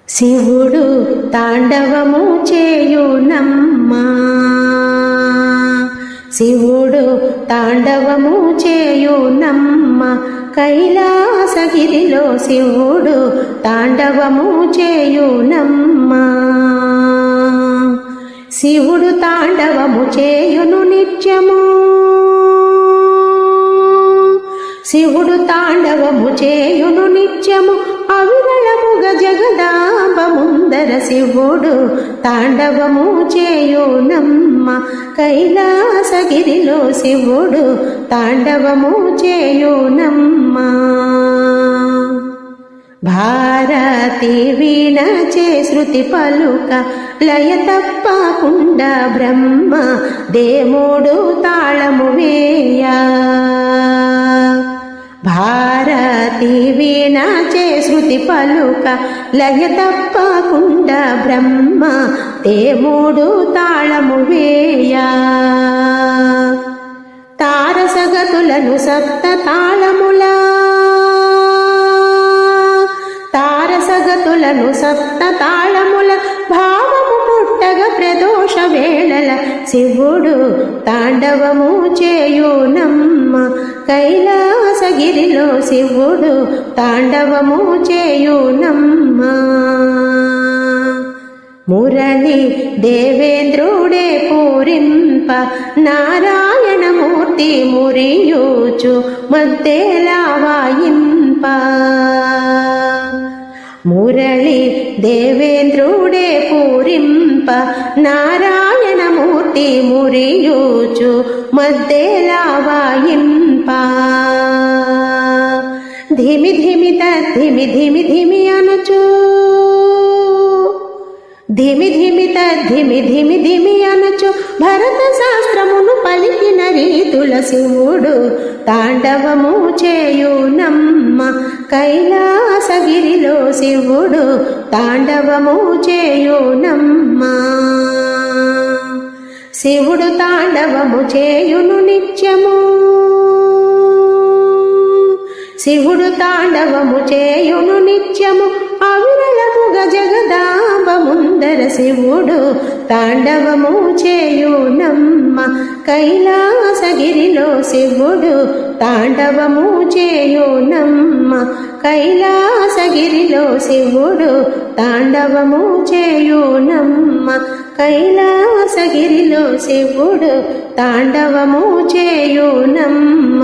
శివుడు తాండవము చేయునమ్మా, శివుడు తాండవము చేయునమ్మా, కైలాసగిరిలో శివుడు తాండవము చేయునమ్మా. శివుడు తాండవము చేయును నిత్యము, శివుడు తాండవము చేయును నిత్యము, అవిరళముగ జగదాంబ ముందర శివుడు తాండవము చేయునమ్మ, కైలాసగిరిలో శివుడు తాండవము చేయునమ్మ. భారతి వీణచే శృతి పలుక లయ తప్పకుండా బ్రహ్మ దేముడు తాళము వేయ. భారతి వీణచే శృతి పలుక లయ తప్పకుండా బ్రహ్మ దేముడు తాళము వేయ. తారసగతులను సప్త తాళములా, తారసగతులను సప్త తాళముల భావము పుట్టగ ప్రదోష వేళల శివుడు తాండవము చేయునమ్మ, కైలాసగిరిలో శివుడు తాండవము చేయునమ్మ. మురళి దేవేంద్రుడే పూరింప నారాయణమూర్తి మురియూచు మధ్యలా వాయింప. మురళి దేవేంద్రుడే పూరింప నారాయణమూర్తి మురియూచు మధ్యలా వాయింప. ధిమి ధిమి తద్ధిమి ధిమి ధిమి అనుచు, ధిమి ధిమి తద్ధిమి ధిమి ధిమి అనుచు భరత శాస్త్రమును పలికిన రీతుల శివుడు తాండవము చేయునమ్మ, కైలాసగిరిలో శివుడు తాండవము చేయునమ్మ. శివుడు తాండవము చేయును నిత్యము, శివుడు తాండవము చేయును నిత్యము, అవిరళముగ జగదాంబ ముందర శివుడు తాండవము చేయునమ్మ, కైలాసగిరిలో శివుడు తాండవము చేయునమ్మ, కైలాసగిరిలో శివుడు తాండవము చేయునమ్మ, కైలాసగిరిలో శివుడు తాండవము చేయునమ్మ.